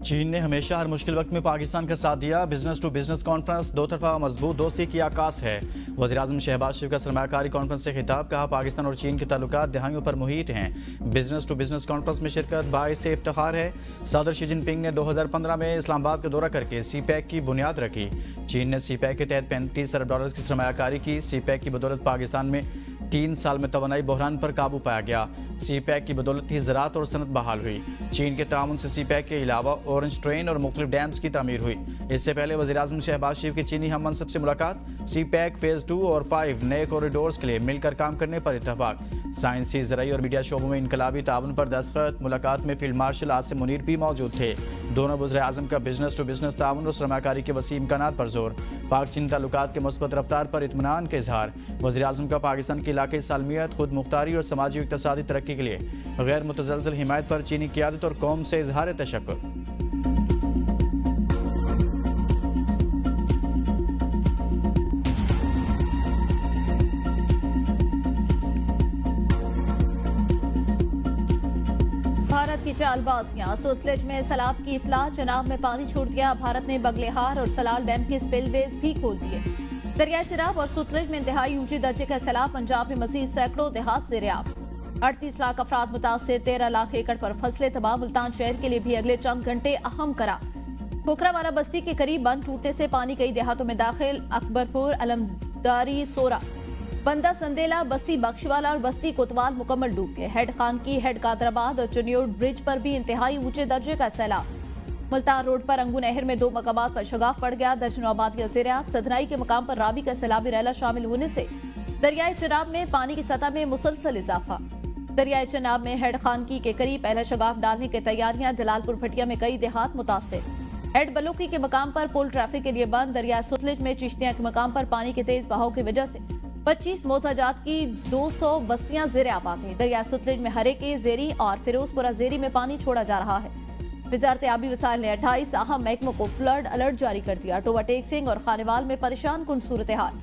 चीन ने हमेशा हर मुश्किल वक्त में पाकिस्तान का साथ दिया। बिजनेस टू बिजनेस कॉन्फ्रेंस दो तरफा मजबूत दोस्ती की आकाश है। वज़ीर-ए-आज़म शहबाज शरीफ का सरमायाकारी कॉन्फ्रेंस से खिताब, कहा पाकिस्तान और चीन के ताल्लुकात दहाइयों पर मुहित हैं। बिजनेस टू बिजनेस कॉन्फ्रेंस में शिरकत बाइस से इफ्तिखार है। सदर शी जिनपिंग ने 2015 में इस्लामाबाद का दौरा करके सी पैक की बुनियाद रखी। चीन ने सी पैक के तहत $35 अरब की सरमायाकारी की। सी पैक की बदौलत पाकिस्तान में 3 साल में तवानाई बहरान पर काबू पाया गया। सी पैक की बदौलत ही ज़राअत और सनत बहाल हुई। चीन के ताउन से सी पैक के अलावा ऑरेंज ट्रेन और मुख्तलिफ डैम्स की तामीर हुई। इससे पहले वज़ीर-ए-आज़म शहबाज शरीफ की चीनी हम मनसब से मुलाकात। सी पैक फेज़ 2 और 5 नए कॉरिडोर्स के लिए मिलकर काम करने पर इत्तफाक। साइंसी, ज़राई और मीडिया शोबों में इनकलाबी ताउन पर दस्तखत। मुलाकात में फील्ड मार्शल आसिम मुनीर भी मौजूद थे। दोनों वज़ीर-ए-आज़म का बिजनेस टू बिजनेस ताउन और सरमायाकारी के वसी इम्कानात पर जोर। पाक चीन ताल्लुकात के मुस्बत रफ्तार पर इत्मीनान के इजहार। वज़ीर-ए-आज़म का पाकिस्तान के इलाके सालमियत, खुद मुख्तारी और समाजी और इक़्तिसादी तरक्की के लिए गैर मुतज़लज़ल हिमायत पर चीनी क़यादत और कौम से इजहार तशक्कुर। भारत की चालबाजियां, सुतलेज में सैलाब की इतला, चनाब में पानी छोड़ दिया। भारत ने बगलेहार और सलाल डैम के स्पिलवेज भी खोल दिए। दरिया चनाब और सुतलेज में इंतहाई ऊंचे दर्जे का सैलाब। पंजाब में मजीद सैकड़ों देहात ज़ेर-ए-आब। 38 लाख अफराद मुतासिर, 13 लाख एकड़ पर फसलें तबाह। मुल्तान शहर के लिए भी अगले चंद घंटे अहम करार। खोखरावाला बस्ती के करीब बंद टूटने से पानी कई देहातों में दाखिल। अकबरपुर, अलमदारी, सोरा, बंदा संदेला, बस्ती बख्शवाला और बस्ती कोतवाल मुकम्मल डूब गए। हेड खानकी, हेड कादराबाद और चुनियोड ब्रिज पर भी इंतहाई ऊंचे दर्जे का सैलाब। मुल्तान रोड पर अंगू नहर में 2 मकामात पर शगाफ पड़ गया। दर्जनों आबादियां ज़ेर-ए-आब। सदनाई के मकाम पर रावी का सैलाबी रैला शामिल होने से दरियाए चनाब में पानी की सतह में मुसलसल इजाफा। दरियाए चनाब में हेड खानकी के करीब पहला शगाफ डालने की तैयारियां। जलालपुर भटिया में कई देहात मुतासिर। हेड बलोकी के मकाम पर पुल ट्रैफिक के लिए बंद। दरिया सुतलेज में चिश्तियां के मकाम पर पानी के तेज बहाव की वजह से 25 मौजाजात की 200 बस्तियां ज़ेर-ए-आब आ गई। दरिया सुतलेज में हरेके, ज़ेरी और फिरोजपुरा ज़ेरी में पानी छोड़ा जा रहा है। वजारत आबी वसाइल ने 28 अहम महकमों को फ्लड अलर्ट जारी कर दिया। टोबा टेक सिंह और खानेवाल में परेशान कुन सूरत हाल।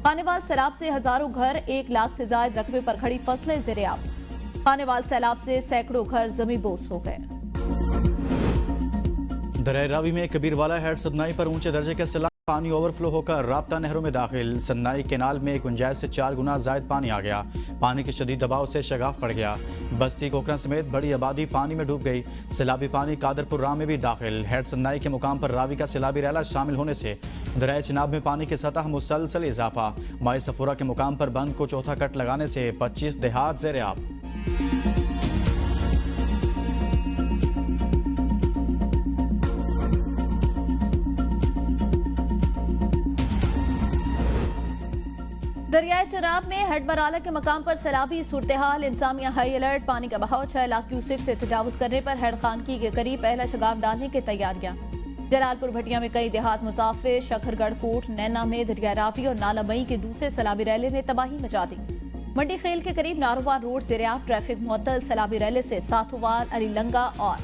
खानेवाल सैलाब से हजारों घर, 1 लाख से जायद रकबे पर खड़ी फसलें ज़ेर-ए-आब। खानेवाल सैलाब से सैकड़ों घर जमींबोस हो गए। दरिया रावी में कबीरवाला हेड सदनाई पर ऊंचे दर्जे का सैलाब। पानी ओवरफ्लो होकर राब्ता नहरों में दाखिल। सन्नाई केनाल में गुंजाइश से 4 गुना जायद पानी आ गया। पानी के शदीद दबाव से शगाफ पड़ गया। बस्ती कोकरा समेत बड़ी आबादी पानी में डूब गई। सैलाबी पानी कादरपुर राम में भी दाखिल। हेड सन्नाई के मुकाम पर रावी का सैलाबी रैला शामिल होने से दरिया चिनाब में पानी की सतह मुसलसल इजाफा। माई सफूरा के मुकाम पर बंद को चौथा कट लगाने से 25 देहात ज़ेर-ए-आब। दरियाए चनाब में हेड बराला के मकाम पर सैलाबी सूरत हाल। इंतजामिया हाई अलर्ट। पानी का बहाव 6 लाख क्यूसेक से तजावुज करने पर हेड खानकी के करीब पहला शगाफ डालने की तैयारियां। जलालपुर भटिया में कई देहात मुताफिर। शखरगढ़ कोट, नैना में दरिया रावी और नाला मई के दूसरे सैलाबी रैले ने तबाही मचा दी। मंडी खेल के करीब नारोवाल रोड ज़ेर-ए-आब। ट्रैफिक मुअत्तल। सैलाबी रैले से साथोवाल, अली लंगा और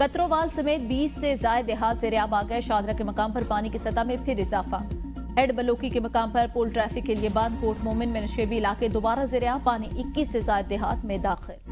कतरोवाल समेत 20 से जायद देहात ज़ेर-ए-आब आ गए। शादरा के मकाम पर पानी की सतह में फिर इजाफा। हेड बलोकी के मकाम पर पुल ट्रैफिक के लिए बंद। कोट मोमिन में नशेबी इलाके दोबारा ज़ेर-ए-आब। पानी 21 से ज्यादा देहात में दाखिल।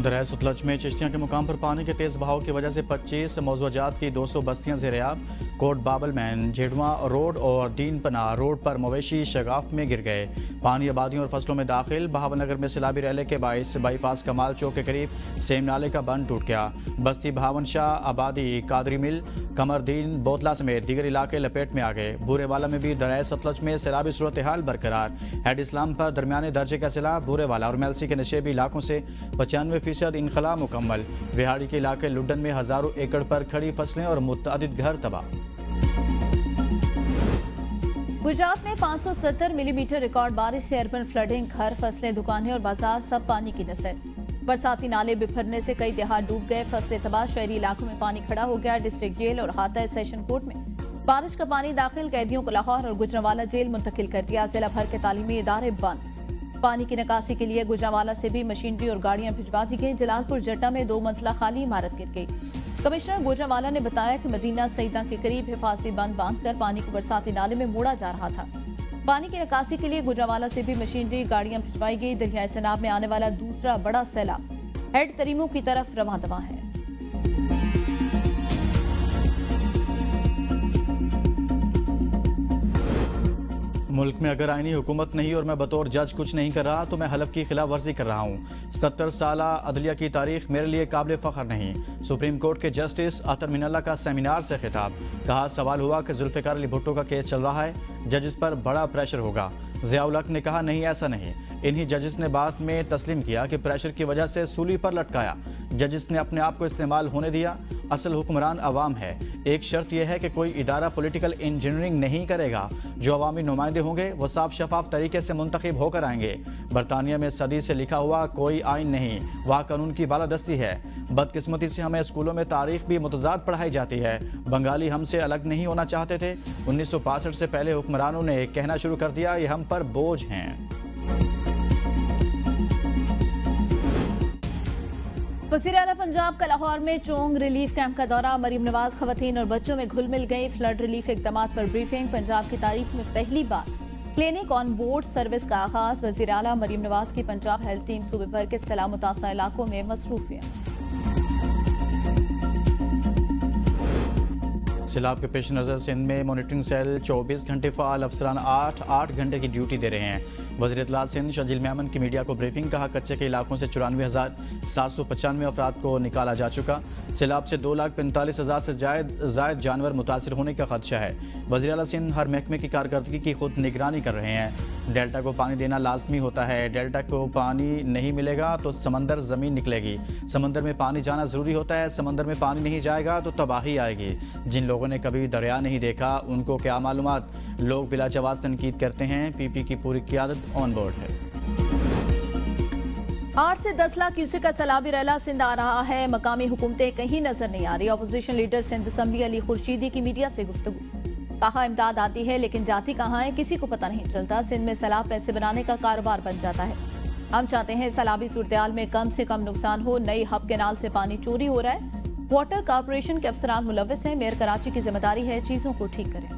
दरिया सतलज में चिश्तियां के मुकाम पर पानी के तेज बहाव की वजह से 25 मौजूजात की 200 बस्तियां ज़ेर-ए-आब। कोट बाबलमैन, झेडवा रोड और दीन पना रोड पर मवेशी शगाफ में गिर गए। पानी आबादियों और फसलों में दाखिल। बहावनगर में सैलाबी रैले के बाइस बाईपास कमाल चौक के करीब सेम नाले का बंद टूट गया। बस्ती भावन शाह, आबादी, कादरी मिल, कमरदीन, बोतला समेत दीगर इलाके लपेट में आ गए। बूरेवाला में भी दरिया सतलज में सैलाबी सूरत हाल बरकरार। हेड इस्लाम पर दरमियाने दर्जे का सैलाब। बूरेवाला और मेलसी के नशेबी इलाकों से 95% इनखला मुकम्मल। विहाड़ी के इलाके लुड्डन में हजारों एकड़ पर खड़ी फसलें और मुतअद्दिद घर तबाह। गुजरात में 570 मिलीमीटर रिकॉर्ड बारिश से अर्बन फ्लडिंग। घर, फसलें, दुकानें और बाजार सब पानी की नजर। बरसाती नाले बिफरने से कई देहात डूब गए। फसलें तबाह। शहरी इलाकों में पानी खड़ा हो गया। डिस्ट्रिक्ट जेल और हाता सेशन कोर्ट में बारिश का पानी दाखिल। कैदियों को लाहौर और गुजरावाला जेल मुंतकिल कर दिया। जिला भर के तालीमी इदारे बंद। पानी की निकासी के लिए गुजरावाला से भी मशीनरी और गाड़ियां भिजवा दी गई। जलालपुर जट्टा में 2 मंजिला खाली इमारत गिर गई। कमिश्नर गुजरावाला ने बताया कि मदीना सईदा के करीब हिफाजती बंद बांधकर पानी को बरसाती नाले में मोड़ा जा रहा था। पानी की निकासी के लिए गुजरावाला से भी मशीनरी गाड़ियां भिजवाई गई। दरियाए चनाब में आने वाला दूसरा बड़ा सैलाब हेड तरीमों की तरफ रवां दवा है। मुल्क में अगर आईनी हुकूमत नहीं और मैं बतौर जज कुछ नहीं कर रहा तो मैं हलफ की खिलाफ वर्जी कर रहा हूँ। 77 साल अदलिया की तारीख मेरे लिए काबिल फ़ख्र नहीं। सुप्रीम कोर्ट के जस्टिस अतर मिनल्ला का सेमिनार से खिताब। कहा सवाल हुआ कि जुल्फ़िकार अली भुट्टो का केस चल रहा है, जजिस पर बड़ा प्रेशर होगा। ज़ियाउल हक ने कहा नहीं ऐसा नहीं। इन्हीं जजिस ने बाद में तस्लीम किया कि प्रेशर की वजह से सूली पर लटकाया। जजिस ने अपने आप को इस्तेमाल होने दिया। असल हुक्मरान अवाम है। एक शर्त यह है कि कोई इदारा पॉलिटिकल इंजीनियरिंग नहीं करेगा। जो अवामी नुमाइंदे होंगे वो साफ शफाफ तरीके से मुंतखब होकर आएंगे। बरतानिया में सदी से लिखा हुआ कोई आइन नहीं, वहाँ कानून की बालादस्ती है। बदकिस्मती से हमें स्कूलों में तारीख भी मुतजाद पढ़ाई जाती है। बंगाली हमसे अलग नहीं होना चाहते थे। 1965 से पहले हुक्मरानों ने कहना शुरू कर दिया ये हम पर बोझ हैं। वज़ीर आला पंजाब का लाहौर में चोंग रिलीफ कैंप का दौरा। मरीम नवाज खवातीन और बच्चों में घुल मिल गई। फ्लड रिलीफ इक़दाम पर ब्रीफिंग। पंजाब की तारीख में पहली बार क्लिनिक ऑन बोर्ड सर्विस का आगाज। वज़ीर आला मरीम नवाज की पंजाब हेल्थ टीम सूबे भर के सैलाब मुतासर इलाकों में मसरूफ है। सैलाब के पेश नज़र सिंध में मॉनिटरिंग सेल 24 घंटे फ़ाल, अफसरान 8 घंटे की ड्यूटी दे रहे हैं। वज़ीर इत्तलात सिंध शजील मेमन की मीडिया को ब्रीफिंग। कहा कच्चे के इलाकों से 94,795 अफराद को निकाला जा चुका। सैलाब से 2,45,000 से जायद जानवर मुतासर होने का खदशा है। वज़ीर आला सिंध हर महकमे की कारकर्दगी की खुद निगरानी कर रहे हैं। डेल्टा को पानी देना लाजमी होता है। डेल्टा को पानी नहीं मिलेगा तो समंदर ज़मीन निकलेगी। समंदर में पानी जाना ज़रूरी होता है। समंदर में पानी नहीं जाएगा तो तबाही आएगी। जिन लोगों ने कभी दरिया नहीं देखा उनको क्या मालूमात। लोग बिला जवाब तनकीद करते हैं। पीपी की पूरी क़ियादत ऑन बोर्ड है। 8 से 10 लाख क्यूसेक का सैलाबी रैला सिंध आ रहा है। मकामी हुकूमतें कहीं नजर नहीं आ रही। Opposition leader Sindh assembly Ali Khurshidi की मीडिया से गुफ्तगू। कहा इमदाद आती है लेकिन जाती कहाँ है किसी को पता नहीं चलता। सिंध में सैलाब पैसे बनाने का कारोबार बन जाता है। हम चाहते हैं सैलाबी सूरत में कम से कम नुकसान हो। नई हब कैनाल से पानी चोरी हो रहा है। वाटर कॉर्पोरेशन के अफसरान मुलव्वस हैं। मेयर कराची की जिम्मेदारी है चीजों को ठीक करें।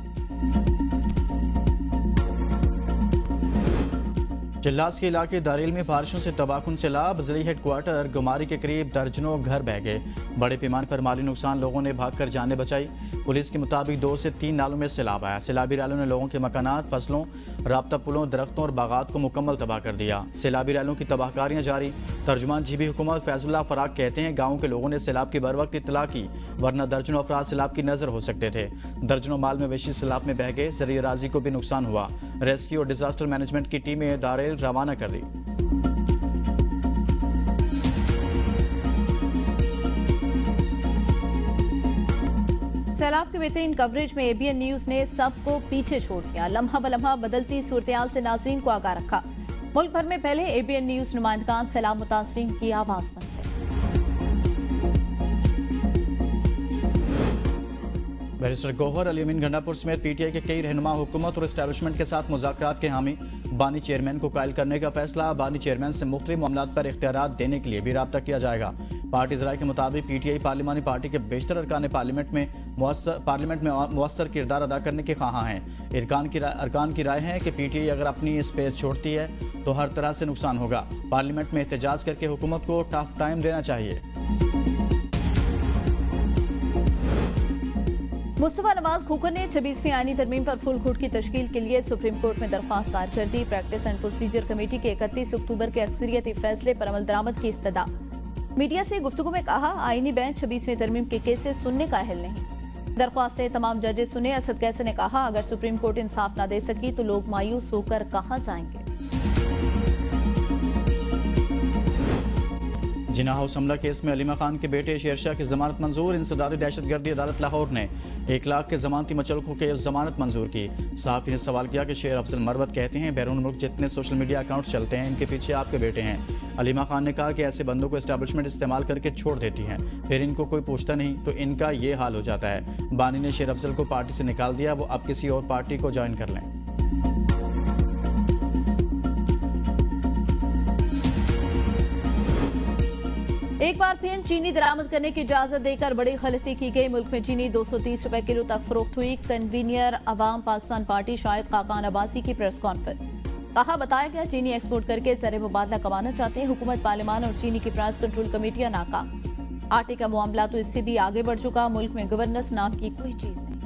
चिल्लास के इलाके दारेल में बारिशों से तबाहकुन सैलाब। जिले हेडक्वार्टर गुमारी के करीब दर्जनों घर बह गए। बड़े पैमाने पर माली नुकसान। लोगों ने भागकर जानें बचाई। पुलिस के मुताबिक 2 से 3 नालों में सैलाब आया। सैलाबी रैलों ने लोगों के मकानात, फसलों, राब्ता पुलों, दरख्तों और बागात को मुकम्मल तबाह कर दिया। सैलाबी रैलों की तबाहकारियां जारी। तर्जुमान जीबी हुकूमत फैजुल्लाह फराक कहते हैं गाँव के लोगों ने सैलाब की बर वक्त इत्तला की, वरना दर्जनों अफराद सैलाब की नजर हो सकते थे। दर्जनों माल मवेशी सैलाब में बह गए। ज़रिए राजी को भी नुकसान हुआ। रेस्क्यू और डिजास्टर मैनेजमेंट की टीमें दारेल रवाना कर दी। सैलाब की बेहतरीन कवरेज में एबीएन न्यूज ने सबको पीछे छोड़ दिया। लम्हा बलम्हा बदलती सूरत से नाज़रीन को आगाह रखा। मुल्क भर में पहले एबीएन न्यूज नुमाइंदगान सैलाब मुतासरीन की आवाज बन गए। बैरिस्टर गौहर अली अमीन गंडापुर समेत पीटीआई के कई रहनुमा हुकूमत और एस्टैब्लिशमेंट के साथ मुज़ाकरात के हामी। बानी चेयरमैन को कायल करने का फैसला। बानी चेयरमैन से मुख्तलिफ मामलात पर इख्तियारात देने के लिए भी रब्ता किया जाएगा। पार्टी ज़राए के मुताबिक पीटीआई पार्लिमानी पार्टी के बेशतर अरकान पार्लियामेंट में मुअस्सर किरदार अदा करने के ख्वाहां हैं। अरकान की राय है कि पीटीआई अगर अपनी स्पेस छोड़ती है तो हर तरह से नुकसान होगा। पार्लियामेंट में एहतजाज करके हुकूमत को टफ टाइम देना चाहिए। मुस्तफा नवाज खोखर ने 26वीं आईनी तरमीम पर फुल कोर्ट की तश्कील के लिए सुप्रीम कोर्ट में दरख्वास्त दायर कर दी। प्रैक्टिस एंड प्रोसीजर कमेटी के 31 अक्टूबर के अक्सरियती फैसले पर अमल दरामद की इस्तदा। मीडिया से गुफ्तगू में कहा आईनी बेंच 26वीं तरमीम के केसेस सुनने का अहल नहीं। दरख्वास्तें तमाम जजेस सुने। असद कैसर ने कहा अगर सुप्रीम कोर्ट इंसाफ न दे सकी तो लोग मायूस होकर कहां जाएंगे। जिना हाउस हमला केस में अलीमा खान के बेटे शेरशाह की जमानत मंजूर। इंसदादी दहशतगर्दी अदालत लाहौर ने 1 लाख के जमानती मचलकों के जमानत मंजूर की। सहाफ़ी ने सवाल किया कि शेर अफजल मरवत कहते हैं बैरून मुल्क जितने सोशल मीडिया अकाउंट्स चलते हैं इनके पीछे आपके बेटे हैं। अलीमा खान ने कहा कि ऐसे बंदों को एस्टैब्लिशमेंट इस्तेमाल करके छोड़ देती हैं, फिर इनको कोई पूछता नहीं तो इनका ये हाल हो जाता है। बानी ने शेर अफजल को पार्टी से निकाल दिया, वो अब किसी और पार्टी को ज्वाइन कर लें। एक बार फिर चीनी दरामद करने की इजाजत देकर बड़ी गलती की गई। मुल्क में चीनी 230 रुपए किलो तक फरोख्त हुई। कन्वीनियर अवाम पाकिस्तान पार्टी शाहिद खाकान अब्बासी की प्रेस कॉन्फ्रेंस। कहा बताया गया चीनी एक्सपोर्ट करके ज़र मुबादला कमाना चाहते हैं। हुकूमत पार्लियामान और चीनी की प्राइस कंट्रोल कमेटियां नाकाम। आटे का मामला तो इससे भी आगे बढ़ चुका। मुल्क में गवर्नेंस नाम की कोई चीज नहीं।